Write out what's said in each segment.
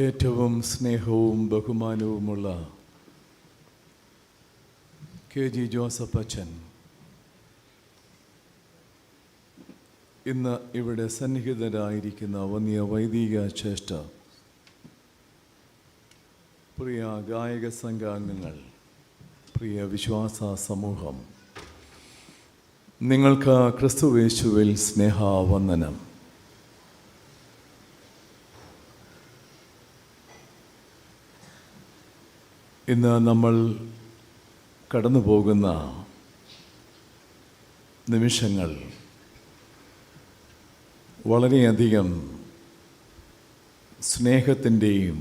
ഏറ്റവും സ്നേഹവും ബഹുമാനവുമുള്ള KG Joseph അച്ഛൻ ഇന്ന് ഇവിടെ സന്നിഹിതരായിരിക്കുന്ന വന്യ വൈദിക ശ്രേഷ്ഠ, പ്രിയ ഗായക സംഘാംഗങ്ങൾ, പ്രിയ വിശ്വാസ സമൂഹം, നിങ്ങൾക്ക് ക്രിസ്തുയേശുവിൽ സ്നേഹവന്ദനം. ഇന്ന് നമ്മൾ കടന്നു പോകുന്ന നിമിഷങ്ങൾ വളരെയധികം സ്നേഹത്തിൻ്റെയും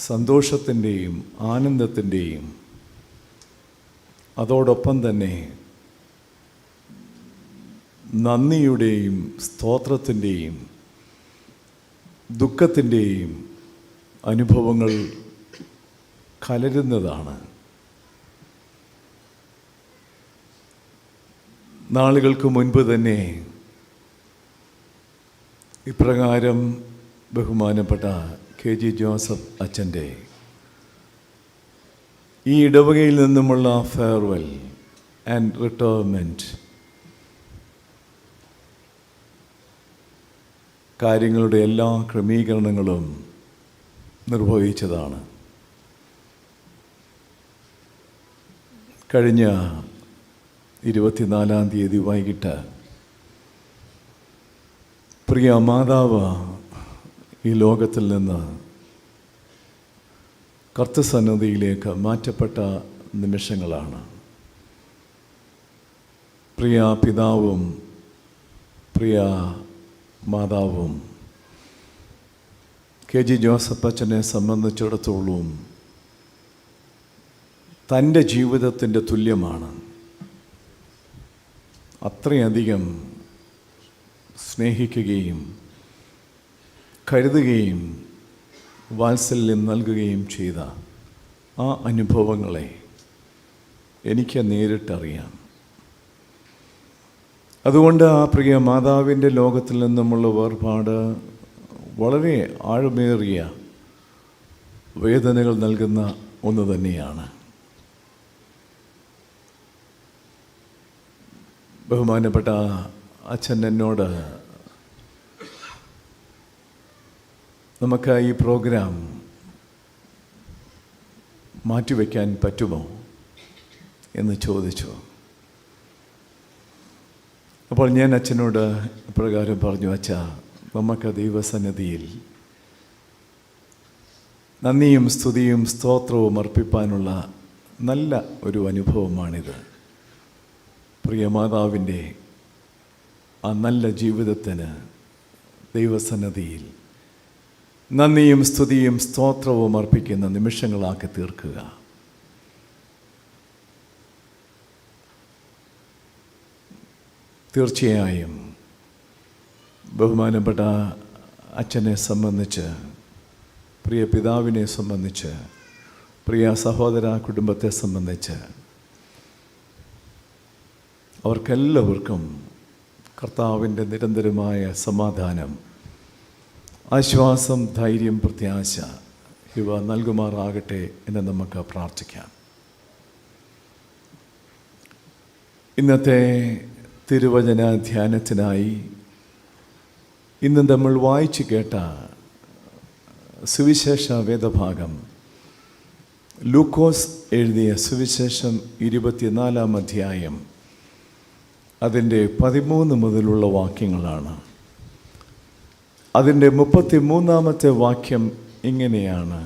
സന്തോഷത്തിൻ്റെയും ആനന്ദത്തിൻ്റെയും അതോടൊപ്പം തന്നെ നന്ദിയുടെയും സ്തോത്രത്തിൻ്റെയും ദുഃഖത്തിൻ്റെയും അനുഭവങ്ങൾ കലരുന്നതാണ്. നാളുകൾക്ക് മുൻപ് തന്നെ ഇപ്രകാരം ബഹുമാനപ്പെട്ട KG ജോസഫ് അച്ഛൻ്റെ ഈ ഇടവകയിൽ നിന്നുമുള്ള ഫെയർവെൽ ആൻഡ് റിട്ടയർമെൻറ്റ് കാര്യങ്ങളുടെ എല്ലാ ക്രമീകരണങ്ങളും നിർവഹിച്ചതാണ്. കഴിഞ്ഞ 24-ാം തീയതി വൈകിട്ട് പ്രിയ മാതാവ് ഈ ലോകത്തിൽ നിന്ന് കർത്തൃസന്നിധിയിലേക്ക് മാറ്റപ്പെട്ട നിമിഷങ്ങളാണ്. പ്രിയ പിതാവും പ്രിയ മാതാവും KG ജോസഫ് അച്ഛനെ സംബന്ധിച്ചിടത്തോളം തൻ്റെ ജീവിതത്തിൻ്റെ തുല്യമാണ്. അത്രയധികം സ്നേഹിക്കുകയും കരുതുകയും വാത്സല്യം നൽകുകയും ചെയ്ത ആ അനുഭവങ്ങളെ എനിക്ക് നേരിട്ടറിയാം. അതുകൊണ്ട് ആ പ്രിയ മാതാവിൻ്റെ ലോകത്തിൽ നിന്നുമുള്ള വേർപാട് വളരെ ആഴമേറിയ വേദനകൾ നൽകുന്ന ഒന്ന് തന്നെയാണ്. ബഹുമാനപ്പെട്ട അച്ഛൻ എന്നോട് നമുക്ക് ഈ പ്രോഗ്രാം മാറ്റിവെക്കാൻ പറ്റുമോ എന്ന് ചോദിച്ചു. അപ്പോൾ ഞാൻ അച്ഛനോട് ഇപ്രകാരം പറഞ്ഞു, അച്ഛാ, നമുക്ക് ദൈവസന്നിധിയിൽ നന്ദിയും സ്തുതിയും സ്തോത്രവും അർപ്പിപ്പാനുള്ള നല്ല ഒരു അനുഭവമാണിത്. പ്രിയ മാതാവിൻ്റെ ആ നല്ല ജീവിതത്തിന് ദൈവസന്നിധിയിൽ നന്ദിയും സ്തുതിയും സ്തോത്രവും അർപ്പിക്കുന്ന നിമിഷങ്ങളാക്കി തീർക്കുക. തീർച്ചയായും ബഹുമാനപ്പെട്ട അച്ഛനെ സംബന്ധിച്ച്, പ്രിയ പിതാവിനെ സംബന്ധിച്ച്, പ്രിയ സഹോദര കുടുംബത്തെ സംബന്ധിച്ച് അവർക്കെല്ലാവർക്കും കർത്താവിൻ്റെ നിരന്തരമായ സമാധാനം, ആശ്വാസം, ധൈര്യം, പ്രത്യാശ ഇവ നൽകുമാറാകട്ടെ എന്ന് നമുക്ക് പ്രാർത്ഥിക്കാം. ഇന്നത്തെ തിരുവചന ധ്യാനത്തിനായി ഇന്ന് നമ്മൾ വായിച്ചു കേട്ട സുവിശേഷ വേദഭാഗം ലൂക്കോസ് എഴുതിയ സുവിശേഷം 24-ാം അധ്യായം അതിൻ്റെ 13 മുതലുള്ള വാക്യങ്ങളാണ്. അതിൻ്റെ 33-ാമത്തെ വാക്യം ഇങ്ങനെയാണ്: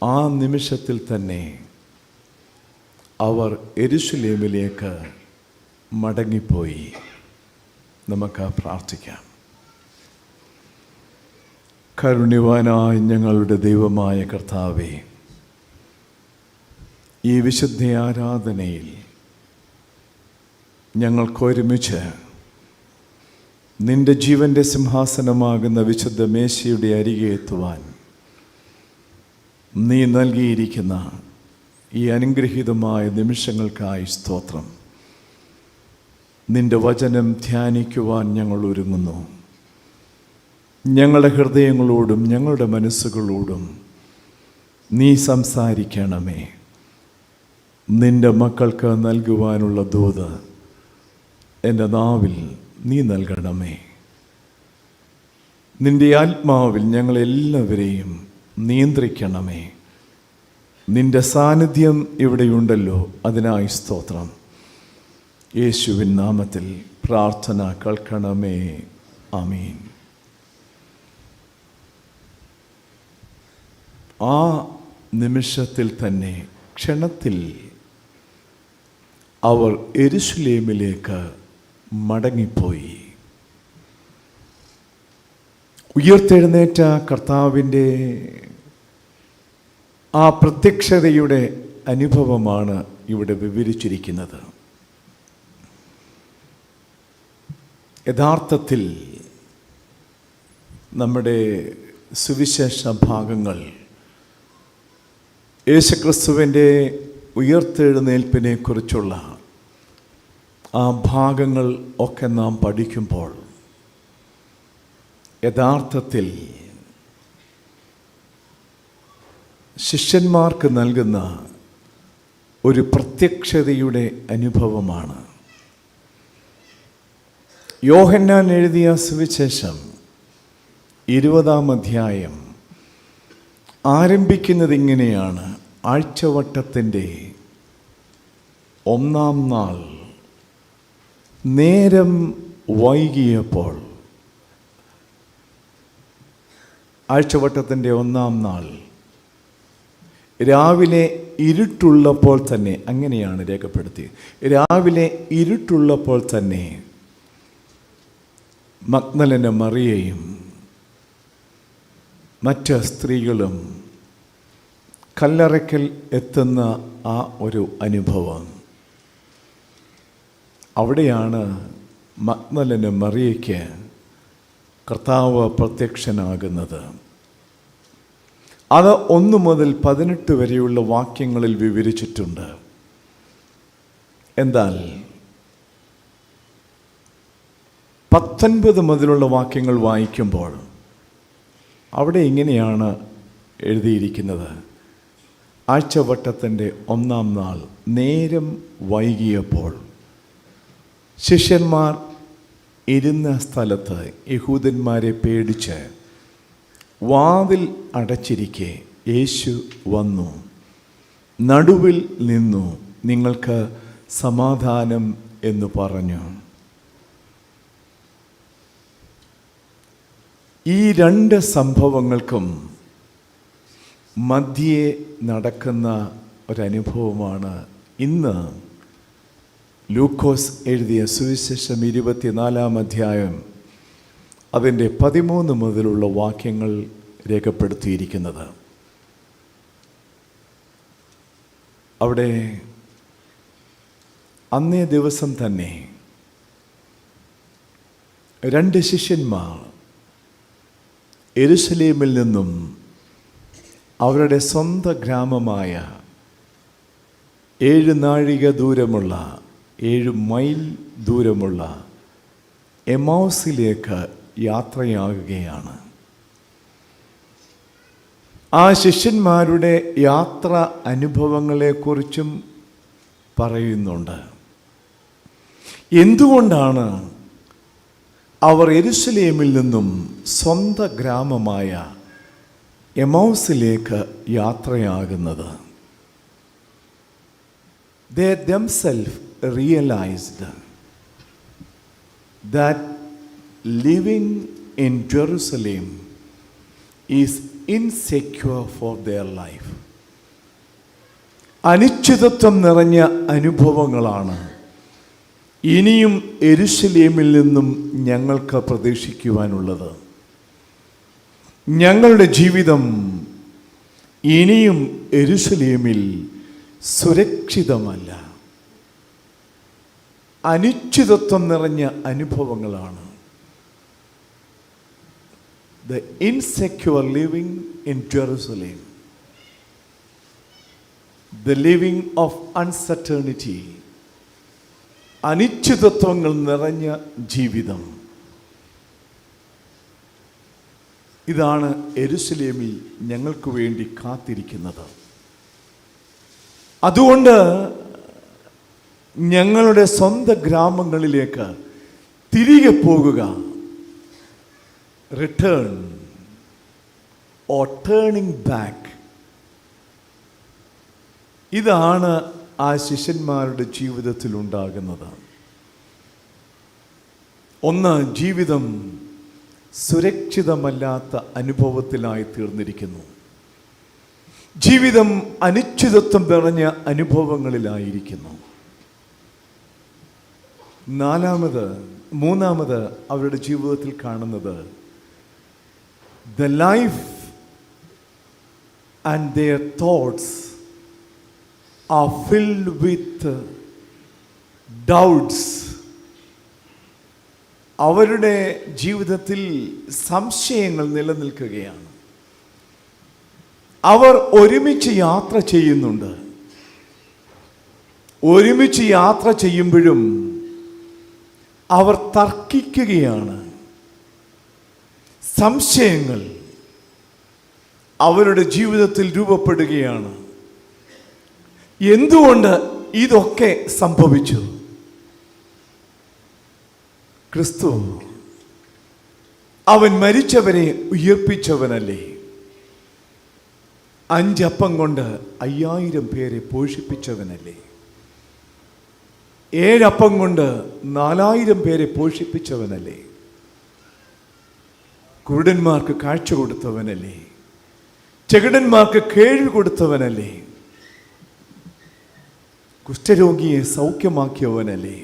ആ നിമിഷത്തിൽ തന്നെ അവർ യെരുശലേമിലേക്ക് മടങ്ങിപ്പോയി. നമുക്ക് പ്രാർത്ഥിക്കാം. കാരുണ്യവാനായ ഞങ്ങളുടെ ദൈവമായ കർത്താവേ, ഈ വിശുദ്ധ ആരാധനയിൽ ഞങ്ങൾക്കൊരുമിച്ച് നിൻ്റെ ജീവൻ്റെ സിംഹാസനമാകുന്ന വിശുദ്ധ മേശയുടെ അരികെ എത്തുവാൻ നീ നൽകിയിരിക്കുന്ന ഈ അനുഗ്രഹീതമായ നിമിഷങ്ങൾക്കായി സ്തോത്രം. നിൻ്റെ വചനം ധ്യാനിക്കുവാൻ ഞങ്ങൾ ഒരുങ്ങുന്നു. ഞങ്ങളുടെ ഹൃദയങ്ങളോടും ഞങ്ങളുടെ മനസ്സുകളോടും നീ സംസാരിക്കണമേ. നിൻ്റെ മക്കൾക്ക് നൽകുവാനുള്ള ദൂത് എൻ്റെ നാവിൽ നീ നൽകണമേ. നിൻ്റെ ആത്മാവിൽ ഞങ്ങളെല്ലാവരെയും നിയന്ത്രിക്കണമേ. നിൻ്റെ സാന്നിധ്യം ഇവിടെയുണ്ടല്ലോ, അതിനായി സ്തോത്രം. യേശുവിൻ നാമത്തിൽ പ്രാർത്ഥന കേൾക്കണമേ. ആമീൻ. ആ നിമിഷത്തിൽ തന്നെ, ക്ഷണത്തിൽ അവർ യെരൂശലേമിലേക്ക് മടങ്ങിപ്പോയി. ഉയർത്തെഴുന്നേറ്റ കർത്താവിൻ്റെ ആ പ്രത്യക്ഷതയുടെ അനുഭവമാണ് ഇവിടെ വിവരിച്ചിരിക്കുന്നത്. യഥാർത്ഥത്തിൽ നമ്മുടെ സുവിശേഷ ഭാഗങ്ങൾ യേശുക്രിസ്തുവിൻ്റെ ഉയർത്തെഴുന്നേൽപ്പിനെ കുറിച്ചുള്ള ആ ഭാഗങ്ങൾ ഒക്കെ നാം പഠിക്കുമ്പോൾ യഥാർത്ഥത്തിൽ ശിഷ്യന്മാർക്ക് നൽകുന്ന ഒരു പ്രത്യക്ഷതയുടെ അനുഭവമാണ്. യോഹന്നാൻ എഴുതിയ സുവിശേഷം 20-ാം അധ്യായം ആരംഭിക്കുന്നത് ഇങ്ങനെയാണ്. ആഴ്ചവട്ടത്തിൻ്റെ 1-ാം നാൾ നേരം വൈകിയപ്പോൾ, ആഴ്ചവട്ടത്തിൻ്റെ 1-ാം നാൾ രാവിലെ ഇരുട്ടുള്ളപ്പോൾ തന്നെ, അങ്ങനെയാണ് രേഖപ്പെടുത്തിയത്. രാവിലെ ഇരുട്ടുള്ളപ്പോൾ തന്നെ മഗ്ദലന മറിയയും മറ്റ് സ്ത്രീകളും കല്ലറയ്ക്കൽ എത്തുന്ന ആ ഒരു അനുഭവം. അവിടെയാണ് മഗ്ദലന മറിയയ്ക്ക് കർത്താവ് പ്രത്യക്ഷനാകുന്നത്. അത് 1 മുതൽ 18 വരെയുള്ള വാക്യങ്ങളിൽ വിവരിച്ചിട്ടുണ്ട്. എന്നാൽ 19 മുതലുള്ള വാക്യങ്ങൾ വായിക്കുമ്പോൾ അവിടെ ഇങ്ങനെയാണ് എഴുതിയിരിക്കുന്നത്. ആഴ്ചവട്ടത്തിൻ്റെ 1-ാം നാൾ നേരം വൈകിയപ്പോൾ ശിഷ്യന്മാർ ഇരുന്ന സ്ഥലത്ത് യഹൂദന്മാരെ പേടിച്ച് വാതിൽ അടച്ചിരിക്കെ യേശു വന്നു, നടുവിൽ നിന്നു, നിങ്ങൾക്ക് സമാധാനം എന്ന് പറഞ്ഞു. ഈ 2 സംഭവങ്ങൾക്കും മധ്യേ നടക്കുന്ന ഒരനുഭവമാണ് ഇന്ന് ലൂക്കോസ് എഴുതിയ സുവിശേഷം 24-ാം അധ്യായം അതിൻ്റെ 13 മുതലുള്ള വാക്യങ്ങൾ രേഖപ്പെടുത്തിയിരിക്കുന്നത്. അവിടെ അന്നേ ദിവസം തന്നെ 2 ശിഷ്യന്മാർ യെരൂശലേമിൽ നിന്നും അവരുടെ സ്വന്തം ഗ്രാമമായ 7 നാഴിക ദൂരമുള്ള 7 മൈൽ ദൂരമുള്ള എമൗസിലേക്ക് യാത്രയാകുകയാണ്. ആ ശിഷ്യന്മാരുടെ യാത്ര അനുഭവങ്ങളെക്കുറിച്ചും പറയുന്നുണ്ട്. എന്തുകൊണ്ടാണ് അവർ യെരൂശലേമിൽ നിന്നും സ്വന്തം ഗ്രാമമായ എമൗസിലേക്ക് യാത്രയാകുന്നത്? They themselves realized that living in Jerusalem is insecure for their life. അനിശ്ചിതത്വം നിറഞ്ഞ അനുഭവങ്ങളാണ് ഇനിയും യെരൂശലേമിൽ നിന്നും ഞങ്ങൾക്ക് പ്രതീക്ഷിക്കുവാനുള്ളത്. ഞങ്ങളുടെ ജീവിതം ഇനിയും യെരൂശലേമിൽ സുരക്ഷിതമല്ല. അനിശ്ചിതത്വം നിറഞ്ഞ അനുഭവങ്ങളാണ്. The insecure living in Jerusalem, the living of uncertainty, അനിശ്ചിതത്വങ്ങൾ നിറഞ്ഞ ജീവിതം. ഇതാണ് യെരൂശലേമിൽ ഞങ്ങൾക്ക് വേണ്ടി കാത്തിരിക്കുന്നത്. അതുകൊണ്ട് ഞങ്ങളുടെ സ്വന്തം ഗ്രാമങ്ങളിലേക്ക് തിരികെ പോകുക, റിട്ടേൺ ഓർ ടേണിംഗ് ബാക്ക്. ഇതാണ് ആ ശിഷ്യന്മാരുടെ ജീവിതത്തിൽ ഉണ്ടാകുന്നത്. ഒന്ന്, ജീവിതം സുരക്ഷിതമല്ലാത്ത അനുഭവത്തിലായി തീർന്നിരിക്കുന്നു. ജീവിതം അനിശ്ചിതത്വം നിറഞ്ഞ അനുഭവങ്ങളിലായിരിക്കുന്നു. മൂന്നാമത് അവരുടെ ജീവിതത്തിൽ കാണുന്നത് the life and their thoughts are filled with doubts. അവരുടെ ജീവിതത്തിൽ സംശയങ്ങൾ നിലനിൽക്കുകയാണ്. അവർ ഒരുമിച്ച് യാത്ര ചെയ്യുന്നുണ്ട്. ഒരുമിച്ച് യാത്ര ചെയ്യുമ്പോഴും അവർ തർക്കിക്കുകയാണ്. സംശയങ്ങൾ അവരുടെ ജീവിതത്തിൽ രൂപപ്പെടുകയാണ്. എന്തുകൊണ്ട് ഇതൊക്കെ സംഭവിച്ചു? ക്രിസ്തു അവൻ മരിച്ചവരെ ഉയർപ്പിച്ചവനല്ലേ? 5 അപ്പം കൊണ്ട് 5000 പേരെ പോഷിപ്പിച്ചവനല്ലേ? 7 അപ്പം കൊണ്ട് 4000 പേരെ പോഷിപ്പിച്ചവനല്ലേ? കുരുടന്മാർക്ക് കാഴ്ച കൊടുത്തവനല്ലേ? ചെകിടന്മാർക്ക് കേൾവി കൊടുത്തവനല്ലേ? കുഷ്ഠരോഗിയെ സൗഖ്യമാക്കിയവനല്ലേ?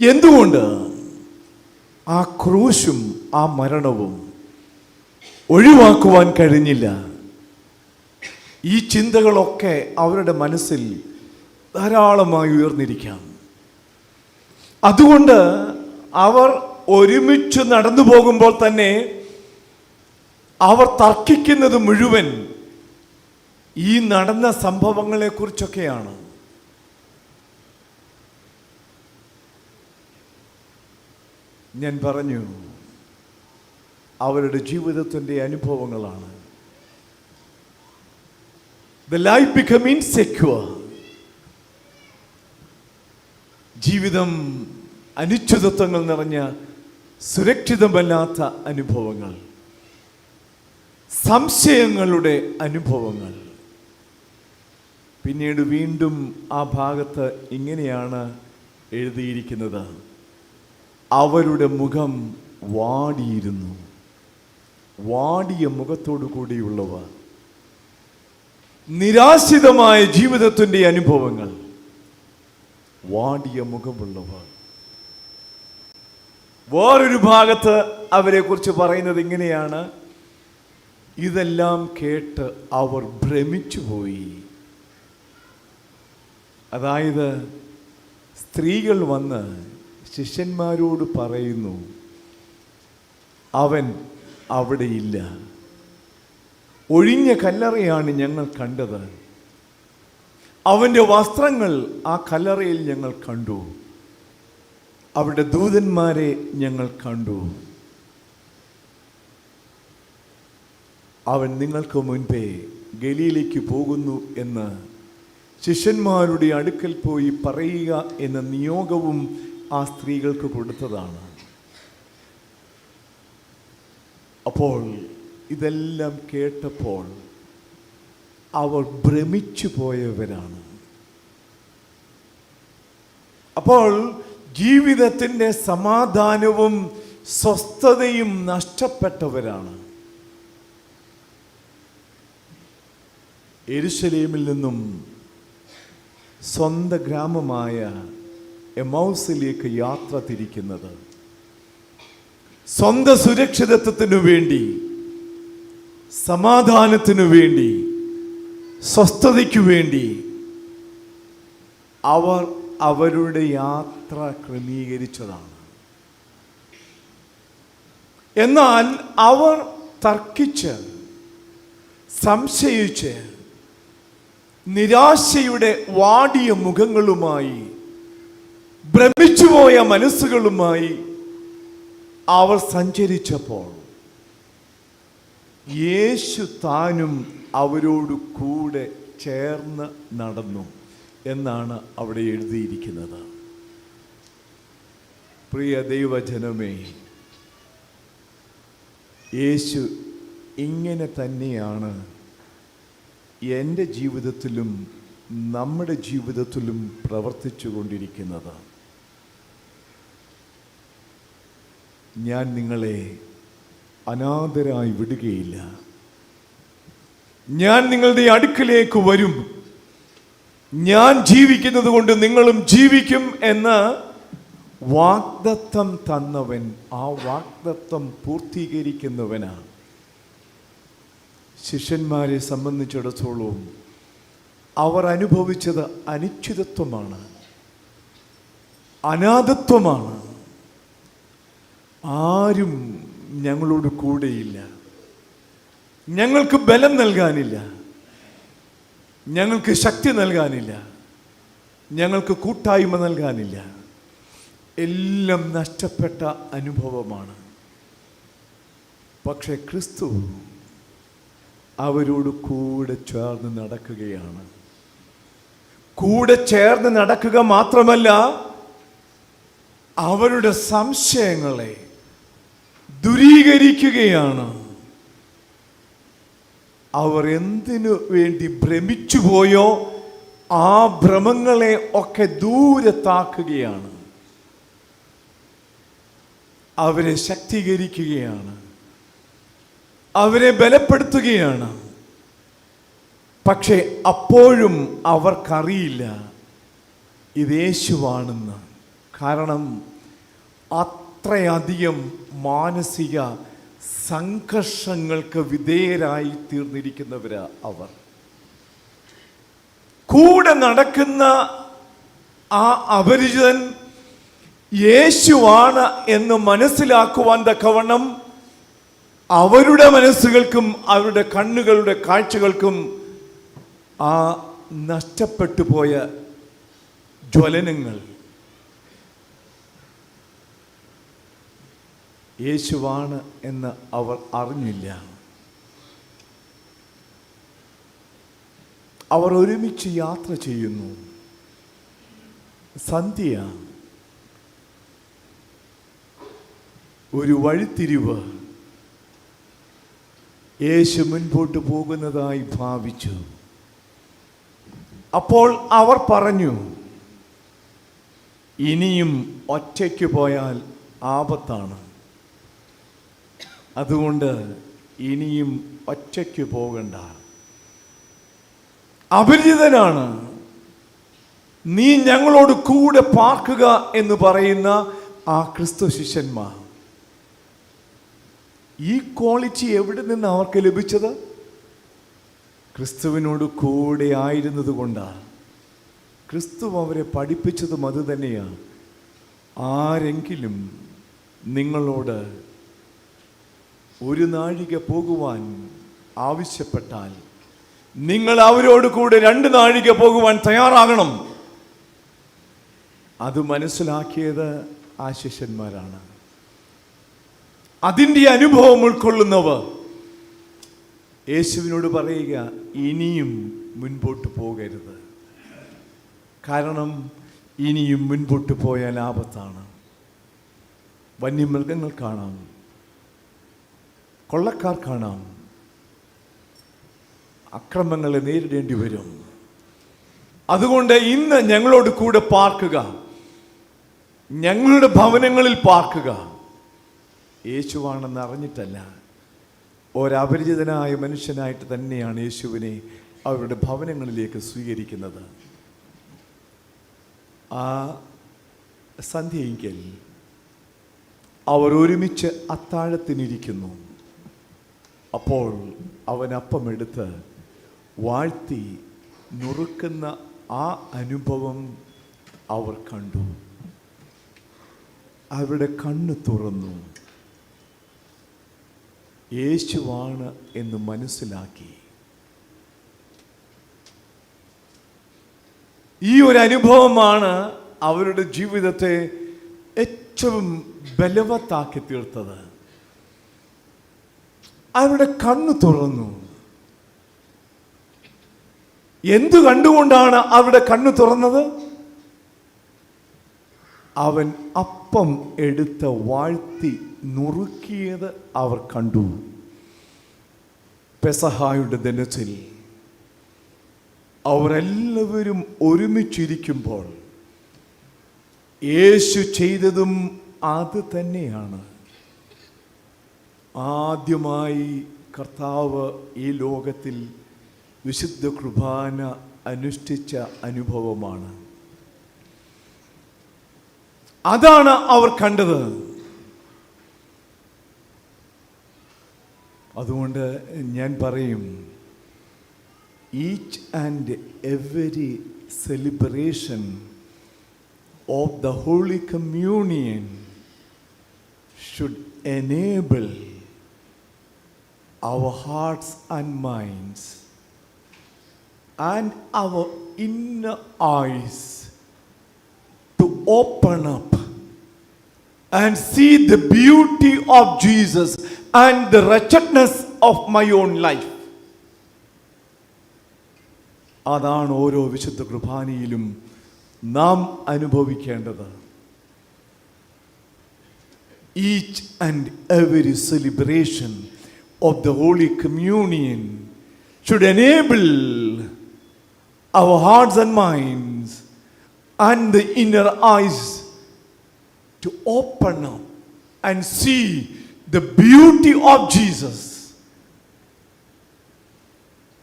എന്തുകൊണ്ട് ആ ക്രൂശും ആ മരണവും ഒഴിവാക്കുവാൻ കഴിഞ്ഞില്ല? ഈ ചിന്തകളൊക്കെ അവരുടെ മനസ്സിൽ ധാരാളമായി ഉയർന്നിരിക്കാം. അതുകൊണ്ട് അവർ ഒരുമിച്ച് നടന്നു പോകുമ്പോൾ തന്നെ അവർ തർക്കിക്കുന്നത് മുഴുവൻ ഈ നടന്ന സംഭവങ്ങളെ കുറിച്ചൊക്കെയാണ്. ഞാൻ പറഞ്ഞു, അവരുടെ ജീവിതത്തിൻ്റെ അനുഭവങ്ങളാണ്. The life become insecure. ജീവിതം അനിശ്ചിതത്വങ്ങൾ നിറഞ്ഞ സുരക്ഷിതമല്ലാത്ത അനുഭവങ്ങൾ, സംശയങ്ങളുടെ അനുഭവങ്ങൾ. പിന്നീട് വീണ്ടും ആ ഭാഗത്ത് ഇങ്ങനെയാണ് എഴുതിയിരിക്കുന്നത്: അവരുടെ മുഖം വാടിയിരുന്നു. വാടിയ മുഖത്തോടു കൂടിയുള്ളവ, നിരാശിതമായ ജീവിതത്തിൻ്റെ അനുഭവങ്ങൾ, വാടിയ മുഖമുള്ളവർ. വേറൊരു ഭാഗത്ത് അവരെ കുറിച്ച് പറയുന്നത് ഇങ്ങനെയാണ്: ഇതെല്ലാം കേട്ട് അവർ ഭ്രമിച്ചുപോയി. അതായത് സ്ത്രീകൾ വന്ന് ശിഷ്യന്മാരോട് പറയുന്നു, അവൻ അവിടെയില്ല, ഒഴിഞ്ഞ കല്ലറയാണ് ഞങ്ങൾ കണ്ടത്, അവൻ്റെ വസ്ത്രങ്ങൾ ആ കല്ലറയിൽ ഞങ്ങൾ കണ്ടു, അവിടെ ദൂതന്മാരെ ഞങ്ങൾ കണ്ടു, അവൻ നിങ്ങൾക്ക് മുൻപേ ഗലീലയ്ക്ക് പോകുന്നു എന്ന് ശിഷ്യന്മാരുടെ അടുക്കൽ പോയി പറയുക എന്ന നിയോഗവും ആ സ്ത്രീകൾക്ക് കൊടുത്തതാണ്. അപ്പോൾ ഇതെല്ലാം കേട്ടപ്പോൾ അവർ ഭ്രമിച്ചു പോയവരാണ്. അപ്പോൾ ജീവിതത്തിൻ്റെ സമാധാനവും സ്വസ്ഥതയും നഷ്ടപ്പെട്ടവരാണ്. യെരൂശലേമിൽ നിന്നും സ്വന്തം ഗ്രാമമായ എമൗസിലേക്ക് യാത്ര തിരിക്കുന്നത് സ്വന്തം സുരക്ഷിതത്വത്തിനു വേണ്ടി, സമാധാനത്തിനു വേണ്ടി, സ്വസ്ഥതയ്ക്കു വേണ്ടി അവർ അവരുടെ യാത്ര ക്രമീകരിച്ചതാണ്. എന്നാൽ അവർ തർക്കിച്ച്, സംശയിച്ച്, നിരാശയുടെ വാടിയ മുഖങ്ങളുമായി, ഭ്രമിച്ചുപോയ മനസ്സുകളുമായി അവർ സഞ്ചരിച്ചപ്പോൾ യേശു താനും അവരോട് കൂടെ ചേർന്ന് നടന്നു എന്നാണ് അവിടെ എഴുതിയിരിക്കുന്നത്. പ്രിയ ദൈവജനമേ, യേശു ഇങ്ങനെ തന്നെയാണ് എൻ്റെ ജീവിതത്തിലും നമ്മുടെ ജീവിതത്തിലും പ്രവർത്തിച്ചു കൊണ്ടിരിക്കുന്നത്. ഞാൻ നിങ്ങളെ അനാഥരായി വിടുകയില്ല. ഞാൻ നിങ്ങളുടെ അടുക്കലേക്ക് വരും. ഞാൻ ജീവിക്കുന്നത് കൊണ്ട് നിങ്ങളും ജീവിക്കും എന്ന് വാഗ്ദത്തം തന്നവൻ, ആ വാഗ്ദത്തം പൂർത്തീകരിക്കുന്നവനാണ്. ശിഷ്യന്മാരെ സംബന്ധിച്ചിടത്തോളം അവർ അനുഭവിച്ചത് അനിശ്ചിതത്വമാണ്, അനാഥത്വമാണ്. ആരും ഞങ്ങളോട് കൂടെയില്ല, ഞങ്ങൾക്ക് ബലം നൽകാനില്ല, ഞങ്ങൾക്ക് ശക്തി നൽകാനില്ല, ഞങ്ങൾക്ക് കൂട്ടായ്മ നൽകാനില്ല. എല്ലാം നഷ്ടപ്പെട്ട അനുഭവമാണ്. പക്ഷേ ക്രിസ്തു അവരോട് കൂടെ ചേർന്ന് നടക്കുകയാണ്. കൂടെ ചേർന്ന് നടക്കുക മാത്രമല്ല, അവരുടെ സംശയങ്ങളെ ദൂരീകരിക്കുകയാണ്. അവർ എന്തിനു വേണ്ടി ഭ്രമിച്ചു പോയോ ആ ഭ്രമങ്ങളെ ഒക്കെ ദൂരത്താക്കുകയാണ്. അവരെ ശക്തീകരിക്കുകയാണ്, അവരെ ബലപ്പെടുത്തുകയാണ്. പക്ഷേ അപ്പോഴും അവർക്കറിയില്ല ഇത് യേശുവാണെന്ന്. കാരണം അത്രയധികം മാനസിക സംഘർഷങ്ങൾക്ക് വിധേയരായി തീർന്നിരിക്കുന്നവരാ അവർ. കൂടെ നടക്കുന്ന ആ അപരിചിതൻ യേശുവാണ് എന്ന് മനസ്സിലാക്കുവാൻ തക്കവണ്ണം അവരുടെ മനസ്സുകൾക്കും അവരുടെ കണ്ണുകളുടെ കാഴ്ചകൾക്കും ആ നഷ്ടപ്പെട്ടു പോയ ജ്വലനങ്ങൾ യേശുവാണ് എന്ന് അവർ അറിഞ്ഞില്ല. അവർ ഒരുമിച്ച് യാത്ര ചെയ്യുന്നു. സന്ധ്യ, ഒരു വഴിത്തിരിവ്. യേശു മുൻപോട്ട് പോകുന്നതായി ഭാവിച്ചു. അപ്പോൾ അവർ പറഞ്ഞു, ഇനിയും ഒറ്റയ്ക്ക് പോയാൽ ആപത്താണ്, അതുകൊണ്ട് ഇനിയും ഒറ്റയ്ക്ക് പോകണ്ട. അപരിചിതനാണ്, നീ ഞങ്ങളോട് കൂടെ പാർക്കുക എന്ന് പറയുന്ന ആ ക്രിസ്തു ശിഷ്യന്മാർ. ഈ ക്വാളിറ്റി എവിടെ നിന്ന് അവർക്ക് ലഭിച്ചത്? ക്രിസ്തുവിനോട് കൂടെ ആയിരുന്നത് കൊണ്ടാണ്. ക്രിസ്തു അവരെ പഠിപ്പിച്ചതും അത് തന്നെയാണ്. ആരെങ്കിലും നിങ്ങളോട് ഒരു നാഴിക പോകുവാൻ ആവശ്യപ്പെട്ടാൽ നിങ്ങൾ അവരോട് കൂടെ 2 നാഴിക പോകുവാൻ തയ്യാറാകണം. അത് മനസ്സിലാക്കിയത് ആ ശിഷ്യന്മാരാണ്. അതിൻ്റെ അനുഭവം ഉൾക്കൊള്ളുന്നവർ യേശുവിനോട് പറയുക, ഇനിയും മുൻപോട്ട് പോകരുത്. കാരണം ഇനിയും മുൻപോട്ട് പോയാൽ ആപത്താണ്. വന്യമൃഗങ്ങൾ കാണാം, കൊള്ളക്കാർ കാണാം, അക്രമങ്ങളെ നേരിടേണ്ടി വരും. അതുകൊണ്ട് ഇന്ന് ഞങ്ങളോട് കൂടെ പാർക്കുക, ഞങ്ങളുടെ ഭവനങ്ങളിൽ പാർക്കുക. യേശുവാണെന്ന് അറിഞ്ഞിട്ടല്ല, ഒരപരിചിതനായ മനുഷ്യനായിട്ട് തന്നെയാണ് യേശുവിനെ അവരുടെ ഭവനങ്ങളിലേക്ക് സ്വീകരിക്കുന്നത്. ആ സന്ധ്യയെങ്കിൽ അവർ ഒരുമിച്ച് അത്താഴത്തിനിരിക്കുന്നു. അപ്പോൾ അവൻ അപ്പമെടുത്ത് വാഴ്ത്തി നുറുക്കുന്ന ആ അനുഭവം അവർ കണ്ടു. അവരുടെ കണ്ണ് തുറന്നു. യേശുവാണ് എന്ന് മനസ്സിലാക്കി. ഈ ഒരു അനുഭവമാണ് അവരുടെ ജീവിതത്തെ ഏറ്റവും ബലവത്താക്കി തീർത്തത്. അവരുടെ കണ്ണു തുറന്നു. എന്തു കണ്ടുകൊണ്ടാണ് അവരുടെ കണ്ണു തുറന്നത്? അവൻ അപ്പം എടുത്ത് വാഴ്ത്തി നുറുക്കിയത് അവർ കണ്ടു. പെസഹായുടെ ദിനത്തിൽ അവരെല്ലാവരും ഒരുമിച്ചിരിക്കുമ്പോൾ യേശു ചെയ്തതും അത് തന്നെയാണ്. ആദ്യമായി കർത്താവ് ഈ ലോകത്തിൽ വിശുദ്ധ കുർബാന അനുഷ്ഠിച്ച അനുഭവമാണ്. അതാണ് അവർ കണ്ടത്. അതുകൊണ്ട് ഞാൻ പറയും, each and every celebration of the Holy Communion should enable our hearts and minds and our inner eyes to open up and see the beauty of Jesus and the wretchedness of my own life. അതാണ് ഓരോ വിശുദ്ധ കുർബാനയിലും നാം അനുഭവിക്കേണ്ടത്. Each and every celebration of the Holy Communion should enable our hearts and minds and the inner eyes to open up and see the beauty of Jesus.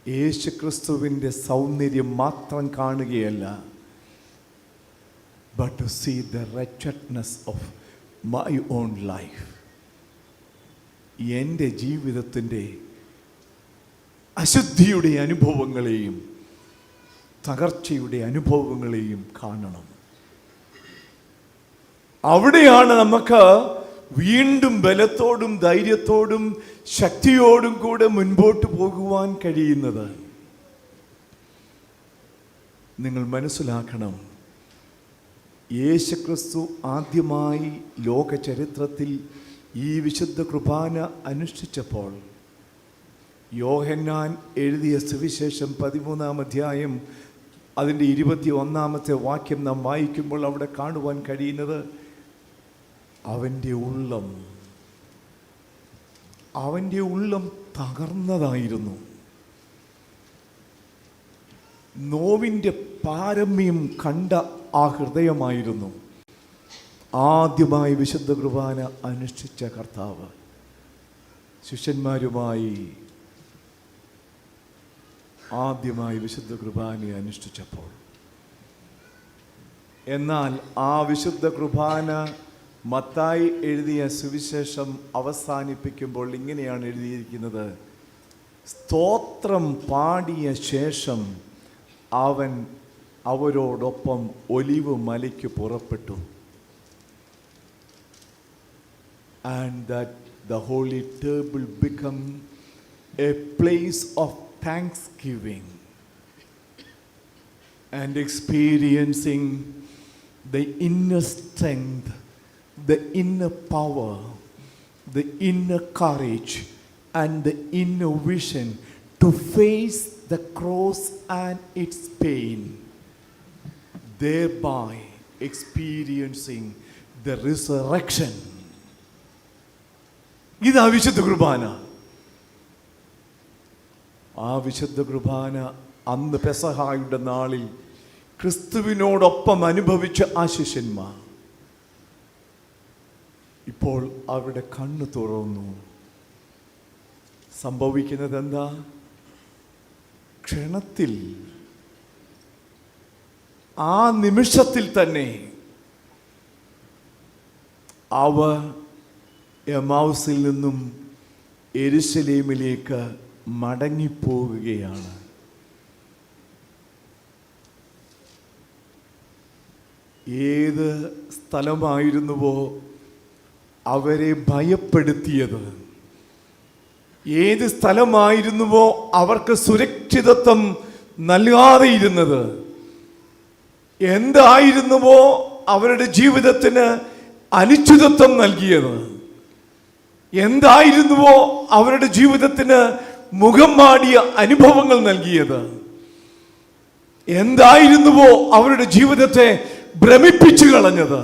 യേശുക്രിസ്തുവിൻ്റെ സൗന്ദര്യം മാത്രം കാണുകയല്ല, but to see the wretchedness of my own life. എൻ്റെ ജീവിതത്തിൻ്റെ അശുദ്ധിയുടെ അനുഭവങ്ങളെയും തകർച്ചയുടെ അനുഭവങ്ങളെയും കാണണം. അവിടെയാണ് നമുക്ക് വീണ്ടും ബലത്തോടും ധൈര്യത്തോടും ശക്തിയോടും കൂടെ മുൻപോട്ട് പോകുവാൻ കഴിയുന്നത്. നിങ്ങൾ മനസ്സിലാക്കണം, യേശുക്രിസ്തു ആദ്യമായി ലോക ചരിത്രത്തിൽ ഈ വിശുദ്ധ കുർബാന അനുഷ്ഠിച്ചപ്പോൾ യോഹന്നാൻ എഴുതിയ സുവിശേഷം 13-ാം അധ്യായം അതിൻ്റെ 21-ാമത്തെ വാക്യം നാം വായിക്കുമ്പോൾ അവിടെ കാണുവാൻ കഴിയുന്നത് അവൻ്റെ ഉള്ളം തകർന്നതായിരുന്നു. നോവിൻ്റെ പാരമ്യം കണ്ട ആ ഹൃദയമായിരുന്നു ആദ്യമായി വിശുദ്ധ കുർബാന അനുഷ്ഠിച്ച കർത്താവ് ശിഷ്യന്മാരുമായി ആദ്യമായി വിശുദ്ധ കുർബാന അനുഷ്ഠിച്ചപ്പോൾ. എന്നാൽ ആ വിശുദ്ധ കുർബാന മത്തായി എഴുതിയ സുവിശേഷം അവസാനിപ്പിക്കുമ്പോൾ ഇങ്ങനെയാണ് എഴുതിയിരിക്കുന്നത്: സ്തോത്രം പാടിയ ശേഷം അവൻ അവരോടൊപ്പം ഒലിവ് മലയ്ക്ക് പുറപ്പെട്ടു. And that the holy table become a place of thanksgiving and experiencing the inner strength, the inner power, the inner courage and the inner vision to face the cross and its pain, thereby experiencing the resurrection. ഇതാ വിശുദ്ധ കുർബാന. ആ വിശുദ്ധ കുർബാന അന്ന് പെസഹായുടെ നാളിൽ ക്രിസ്തുവിനോടൊപ്പം അനുഭവിച്ച ആ ശിഷ്യന്മാർ ഇപ്പോൾ അവരുടെ കണ്ണ് തുറന്നു. സംഭവിക്കുന്നത് എന്താ? ക്ഷണത്തിൽ, ആ നിമിഷത്തിൽ തന്നെ അവർ എമൗസിൽ നിന്നും യെരൂശലേമിലേക്ക് മടങ്ങിപ്പോവുകയാണ്. ഏത് സ്ഥലമായിരുന്നുവോ അവരെ ഭയപ്പെടുത്തിയത്, ഏത് സ്ഥലമായിരുന്നുവോ അവർക്ക് സുരക്ഷിതത്വം നൽകാതെയിരുന്നത്, എന്തായിരുന്നുവോ അവരുടെ ജീവിതത്തിന് അനിശ്ചിതത്വം നൽകിയത്, എന്തായിരുന്നുവോ അവരുടെ ജീവിതത്തിന് മുഖം മാടിയ അനുഭവങ്ങൾ നൽകിയത്? എന്തായിരുന്നുവോ അവരുടെ ജീവിതത്തെ ഭ്രമിപ്പിച്ചു കളഞ്ഞത്?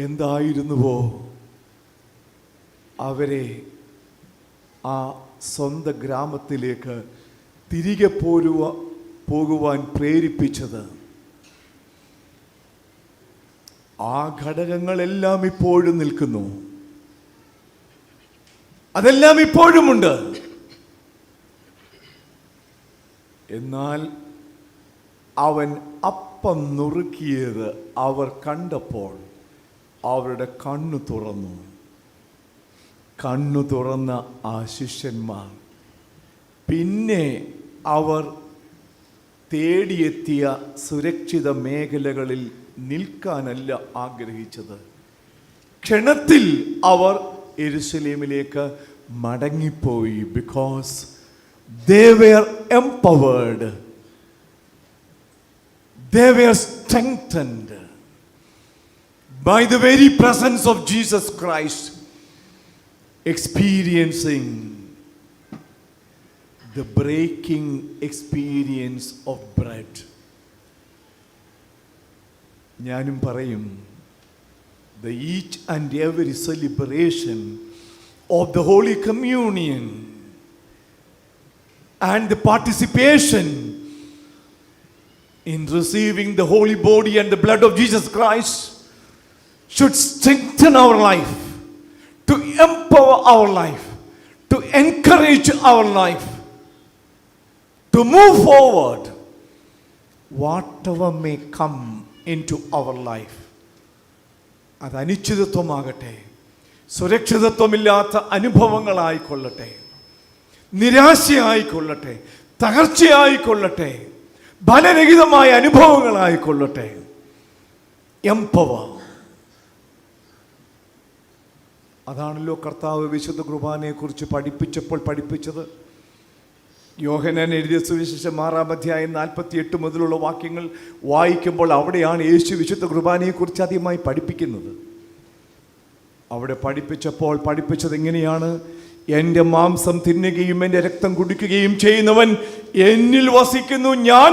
എന്തായിരുന്നുവോ അവരെ ആ സ്വന്തം ഗ്രാമത്തിലേക്ക് തിരികെ പോകുവാൻ പ്രേരിപ്പിച്ചത്? ആ ഘടകങ്ങളെല്ലാം ഇപ്പോഴും നിൽക്കുന്നു. അതെല്ലാം ഇപ്പോഴുമുണ്ട്. എന്നാൽ അവൻ അപ്പം നുറുക്കിയത് അവർ കണ്ടപ്പോൾ അവരുടെ കണ്ണു തുറന്നു. കണ്ണു തുറന്ന ആ ശിഷ്യന്മാർ പിന്നെ അവർ തേടിയെത്തിയ സുരക്ഷിത മേഖലകളിൽ നിൽക്കാനല്ല ആഗ്രഹിച്ചത്. ക്ഷണത്തിൽ അവർ യെരുശലേമിലേക്ക് മടങ്ങിപ്പോയി. Because they were empowered, they were strengthened by the very presence of Jesus Christ, experiencing the breaking experience of bread. ഞാനും പറയും, the each and every celebration of the Holy Communion and the participation in receiving the holy body and the blood of Jesus Christ should strengthen our life, to empower our life, to encourage our life, to move forward whatever may come into our life. അത് അനിശ്ചിതത്വമാകട്ടെ, സുരക്ഷിതത്വമില്ലാത്ത അനുഭവങ്ങളായിക്കൊള്ളട്ടെ, നിരാശയായിക്കൊള്ളട്ടെ, തകർച്ചയായിക്കൊള്ളട്ടെ, ഫലരഹിതമായ അനുഭവങ്ങളായിക്കൊള്ളട്ടെ, empower. അതാണല്ലോ കർത്താവ് വിശുദ്ധ കുർബാനയെ കുറിച്ച് പഠിപ്പിച്ചത്. യോഹന്നാൻ എഴുതിയ സുവിശേഷം 6-ാം അധ്യായം 48 മുതലുള്ള വാക്യങ്ങൾ വായിക്കുമ്പോൾ അവിടെയാണ് യേശു വിശുദ്ധ കുർബാനയെക്കുറിച്ച് ആദ്യമായി പഠിപ്പിക്കുന്നത്. അവിടെ പഠിപ്പിച്ചത് എങ്ങനെയാണ്? എൻ്റെ മാംസം തിന്നുകയും എൻ്റെ രക്തം കുടിക്കുകയും ചെയ്യുന്നവൻ എന്നിൽ വസിക്കുന്നു, ഞാൻ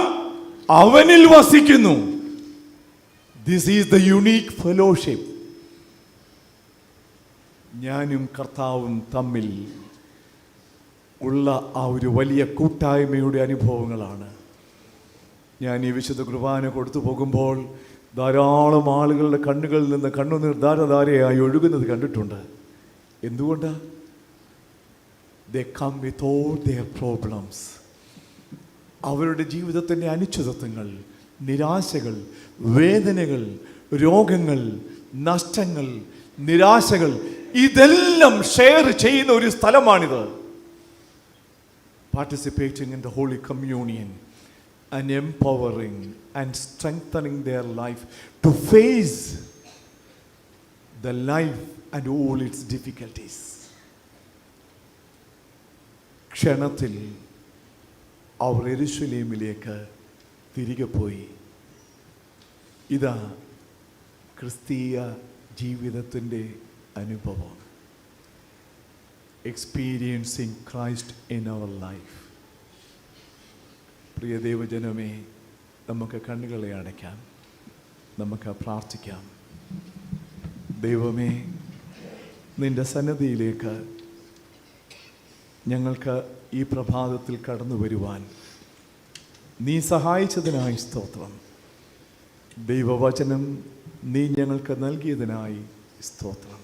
അവനിൽ വസിക്കുന്നു. This is the unique fellowship. ഞാനും കർത്താവും തമ്മിൽ ഉള്ള ആ ഒരു വലിയ കൂട്ടായ്മയുടെ അനുഭവങ്ങളാണ്. ഞാൻ ഈ വിശുദ്ധ കുർബാന കൊടുത്തു പോകുമ്പോൾ ധാരാളം ആളുകളുടെ കണ്ണുകളിൽ നിന്ന് കണ്ണുനീർ ധാരധാരയായി ഒഴുകുന്നത് കണ്ടിട്ടുണ്ട്. എന്തുകൊണ്ടാണ്? They come with all their problems. അവരുടെ ജീവിതത്തിൻ്റെ അനിശ്ചിതത്വങ്ങൾ, നിരാശകൾ, വേദനകൾ, രോഗങ്ങൾ, നഷ്ടങ്ങൾ, നിരാശകൾ, ഇതെല്ലാം ഷെയർ ചെയ്യുന്ന ഒരു സ്ഥലമാണിത്. Participating in the Holy Communion and empowering and strengthening their life to face the life and all its difficulties. ക്ഷണത്തിൽ അവർ യെരുശലേമിലേക്ക് തിരികെ പോയി. ഇതാ ക്രിസ്തീയ ജീവിതത്തിൻ്റെ അനുഭവം. Experiencing Christ in our life. പ്രിയ ദൈവജനമേ, നമുക്ക് കണ്ണുകളെ അടയ്ക്കാം, നമുക്ക് പ്രാർത്ഥിക്കാം. ദൈവമേ, നിൻ്റെ സന്നിധിയിലേക്ക് ഞങ്ങൾക്ക് ഈ പ്രഭാതത്തിൽ കടന്നു വരുവാൻ നീ സഹായിച്ചതിനായി സ്തോത്രം. ദൈവവചനം നീ ഞങ്ങൾക്ക് നൽകിയതിനായി സ്തോത്രം.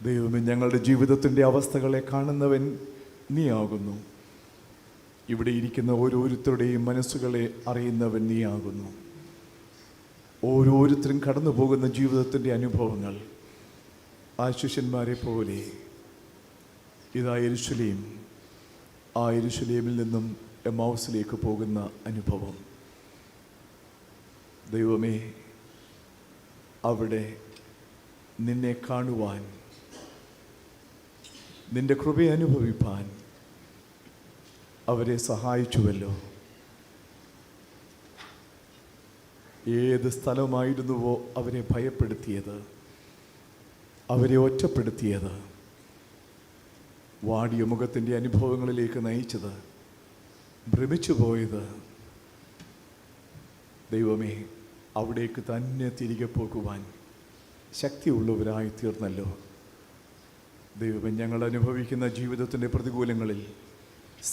ദൈവമേ, ഞങ്ങളുടെ ജീവിതത്തിൻ്റെ അവസ്ഥകളെ കാണുന്നവൻ നീ ആകുന്നു. ഇവിടെ ഇരിക്കുന്ന ഓരോരുത്തരുടെയും മനസ്സുകളെ അറിയുന്നവൻ നീ ആകുന്നു. ഓരോരുത്തരും കടന്നു പോകുന്ന ജീവിതത്തിൻ്റെ അനുഭവങ്ങൾ ആ ശിഷ്യന്മാരെ പോലെ ഇതാ യെരുശലേം, ആ യെരുശലേമിൽ നിന്നും എമ്മൗസിലേക്ക് പോകുന്ന അനുഭവം. ദൈവമേ, അവിടെ നിന്നെ കാണുവാൻ, നിന്റെ കൃപയെ അനുഭവിപ്പാൻ അവരെ സഹായിച്ചുവല്ലോ. ഏത് സ്ഥലമായിരുന്നുവോ അവരെ ഭയപ്പെടുത്തിയത്, അവരെ ഒറ്റപ്പെടുത്തിയത്, വാടിയ മുഖത്തിൻ്റെ അനുഭവങ്ങളിലേക്ക് നയിച്ചത്, ഭ്രമിച്ചു പോയത്, ദൈവമേ അവിടേക്ക് തന്നെ തിരികെ പോകുവാൻ ശക്തിയുള്ളവരായി തീർന്നല്ലോ. ദൈവമേ, ഞങ്ങൾ അനുഭവിക്കുന്ന ജീവിതത്തിൻ്റെ പ്രതികൂലങ്ങളിൽ,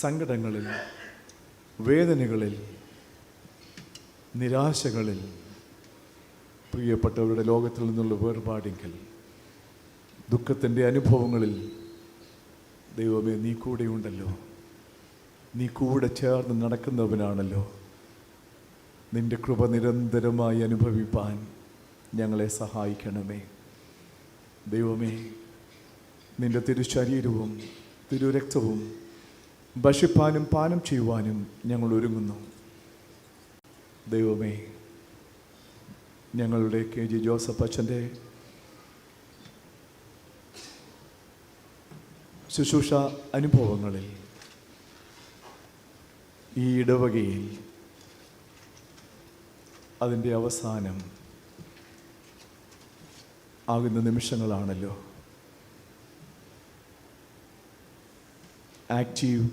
സങ്കടങ്ങളിൽ, വേദനകളിൽ, നിരാശകളിൽ, പ്രിയപ്പെട്ടവരുടെ ലോകത്തിൽ നിന്നുള്ള വേർപാടെങ്കിൽ, ദുഃഖത്തിൻ്റെ അനുഭവങ്ങളിൽ, ദൈവമേ നീ കൂടെയുണ്ടല്ലോ. നീ കൂടെ ചേർന്ന് നടക്കുന്നവനാണല്ലോ. നിൻ്റെ കൃപ നിരന്തരമായി അനുഭവിപ്പാൻ ഞങ്ങളെ സഹായിക്കണമേ. ദൈവമേ, നിൻ്റെ തിരുശരീരവും തിരുരക്തവും ഭക്ഷിപ്പാനും പാനം ചെയ്യുവാനും ഞങ്ങൾ ഒരുങ്ങുന്നു. ദൈവമേ, ഞങ്ങളുടെ KG ജോസഫ് അച്ഛൻ്റെ ശുശ്രൂഷ അനുഭവങ്ങളിൽ, ഈ ഇടവകയിൽ അതിൻ്റെ അവസാനം ആകുന്ന നിമിഷങ്ങളാണല്ലോ. ആക്റ്റീവ്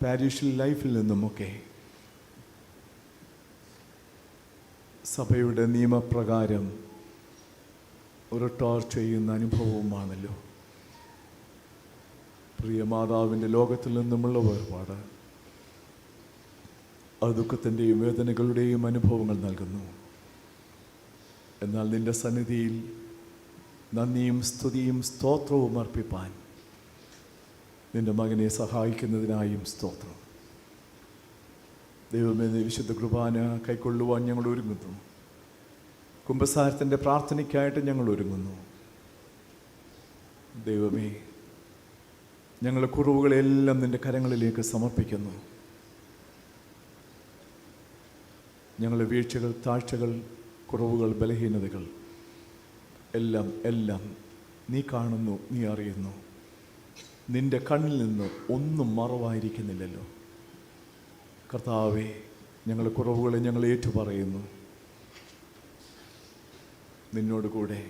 പാരിഷൽ ലൈഫിൽ നിന്നുമൊക്കെ സഭയുടെ നിയമപ്രകാരം റിട്ടയർ ചെയ്യുന്ന അനുഭവവുമാണല്ലോ. പ്രിയ മാതാവിൻ്റെ ലോകത്തിൽ നിന്നുമുള്ള വേർപാട് അത് ദുഃഖത്തിൻ്റെയും വേദനകളുടെയും അനുഭവങ്ങൾ നൽകുന്നു. എന്നാൽ നിൻ്റെ സന്നിധിയിൽ നന്ദിയും സ്തുതിയും സ്തോത്രവും അർപ്പിപ്പാൻ നിൻ്റെ മകനെ സഹായിക്കുന്നതിനായും സ്തോത്രം. ദൈവമേ, വിശുദ്ധ കുർബാന കൈക്കൊള്ളുവാൻ ഞങ്ങൾ ഒരുങ്ങുന്നു. കുമ്പസാരത്തിൻ്റെ പ്രാർത്ഥനയ്ക്കായിട്ട് ഞങ്ങൾ ഒരുങ്ങുന്നു. ദൈവമേ, ഞങ്ങളുടെ കുറവുകളെല്ലാം നിൻ്റെ കരങ്ങളിലേക്ക് സമർപ്പിക്കുന്നു. ഞങ്ങളുടെ വീഴ്ചകൾ, താഴ്ചകൾ, കുറവുകൾ, ബലഹീനതകൾ എല്ലാം നീ കാണുന്നു, നീ അറിയുന്നു. നിൻ്റെ കണ്ണിൽ നിന്ന് ഒന്നും മറവായിരിക്കുന്നില്ലല്ലോ. കർത്താവേ, ഞങ്ങളുടെ കുറവുകളെ ഞങ്ങൾ ഏറ്റുപറയുന്നു. നിന്നോട് കൂടെ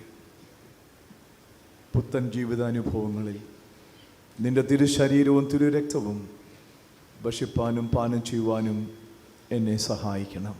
പുത്തൻ ജീവിതാനുഭവങ്ങളിൽ നിൻ്റെ തിരുശരീരവും തിരുരക്തവും ഭക്ഷിപ്പാനും പാനം ചെയ്യുവാനും എന്നെ സഹായിക്കണം.